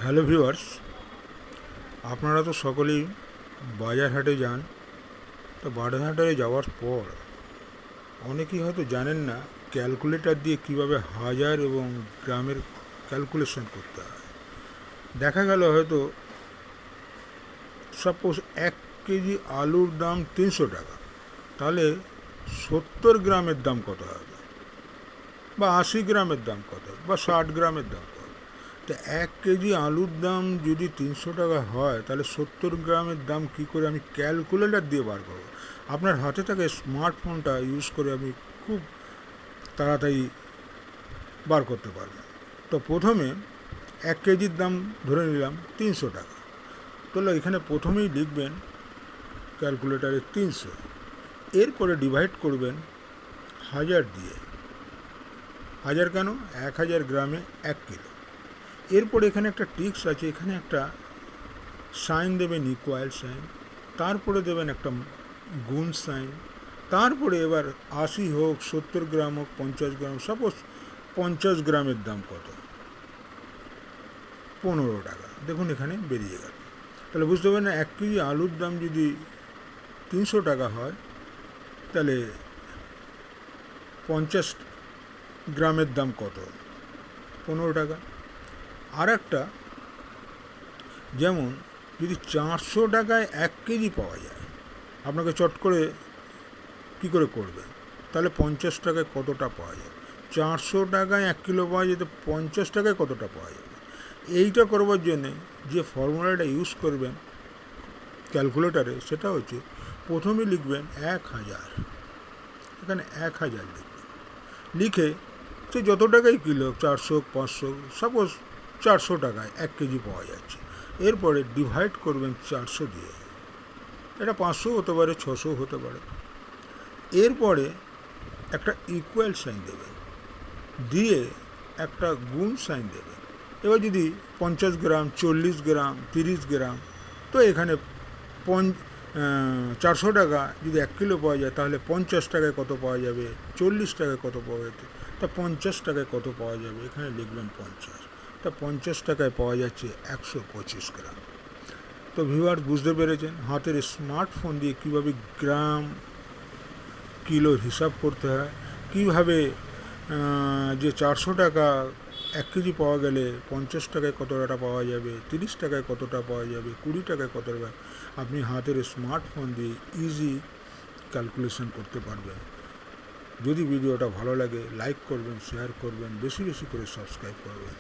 Hello viewers, আপনারা তো সকলেই বাজার হাটে যান। তো বাজার হাটে যাওয়ার পর অনেকেই হয়তো জানেন না ক্যালকুলেটর দিয়ে কিভাবে হাজার এবং গ্রামের ক্যালকুলেশন করতে হয়। দেখা গেল হয়তো সাপোজ 1 কেজি আলুর দাম 300 টাকা, তাহলে 70 গ্রামের দাম কত হবে, বা 80 গ্রামের দাম কত হবে, বা 60 গ্রামের দাম কত হবে। তো 1 কেজি আলুর দাম যদি 300 টাকা হয়, তাহলে 70 গ্রামের দাম কী করে আমি ক্যালকুলেটর দিয়ে বার করবো? আপনার হাতে থাকা স্মার্টফোনটা ইউজ করে আমি খুব তাড়াতাড়ি বার করতে পারবেন। তো প্রথমে 1 কেজির দাম ধরে নিলাম 300 টাকা। তাহলে এখানে প্রথমেই লিখবেন ক্যালকুলেটারে 300, এরপরে ডিভাইড করবেন 1000 দিয়ে। 1000 কেন? 1000 গ্রামে 1 কিলো। এরপরে এখানে একটা ট্রিক্স আছে, এখানে একটা সাইন দেবেন, ইকুয়াল সাইন, তারপরে দেবেন একটা গুণ সাইন, তারপরে এবার 80 হোক, 70 গ্রাম হোক, 50 গ্রাম, সাপোজ 50 গ্রামের দাম কত? 15 টাকা। দেখুন এখানে বেরিয়ে গেল। তাহলে বুঝতে পারবেন 1 কেজি আলুর দাম যদি 300 টাকা হয়, তাহলে 50 গ্রামের দাম কত? 15 টাকা। আর একটা, যেমন যদি 400 টাকায় 1 কেজি পাওয়া যায়, আপনাকে চট করে কী করে করবেন? তাহলে 50 টাকায় কতটা পাওয়া যাবে? 400 টাকায় 1 কিলো পাওয়া যেত, 50 টাকায় কতটা পাওয়া যাবে? এইটা করবার জন্যে যে ফর্মুলাটা ইউজ করবেন ক্যালকুলেটারে, সেটা হচ্ছে প্রথমে লিখবেন 1000, এখানে 1000 লিখবেন। লিখে সে যত টাকাই কিলো, 400, 500, সাপোজ 400 টাকায় 1 কেজি পাওয়া যাচ্ছে, এরপরে ডিভাইড করবেন 400 দিয়ে। এটা 500 হতে পারে, 600 হতে পারে। এরপরে একটা ইকুয়াল সাইন দেবেন, দিয়ে একটা গুণ সাইন দেবেন। এবার যদি 50 গ্রাম, 40 গ্রাম, 30 গ্রাম, তো এখানে 400 টাকা যদি 1 কিলো পাওয়া যায়, তাহলে 50 টাকায় কত পাওয়া যাবে, 40 টাকায় কত পাওয়া যেত, তা 50 টাকায় কত পাওয়া যাবে, এখানে লিখবেন 50। তা 50 টাকায় পাওয়া যাচ্ছে 125 গ্রাম। তো ভিউয়ার্স, বুঝতে পেরেছেন হাতের স্মার্টফোন দিয়ে কীভাবে গ্রাম কিলো হিসাব করতে হয়, কীভাবে যে 400 টাকা 1 কেজি পাওয়া গেলে 50 টাকায় কতটা পাওয়া যাবে, 30 টাকায় কতটা পাওয়া যাবে, 20 টাকায় কতটা, আপনি হাতের স্মার্টফোন দিয়ে ইজি ক্যালকুলেশন করতে পারবেন। যদি ভিডিওটা ভালো লাগে লাইক করবেন, শেয়ার করবেন, বেশি বেশি করে সাবস্ক্রাইব করবেন।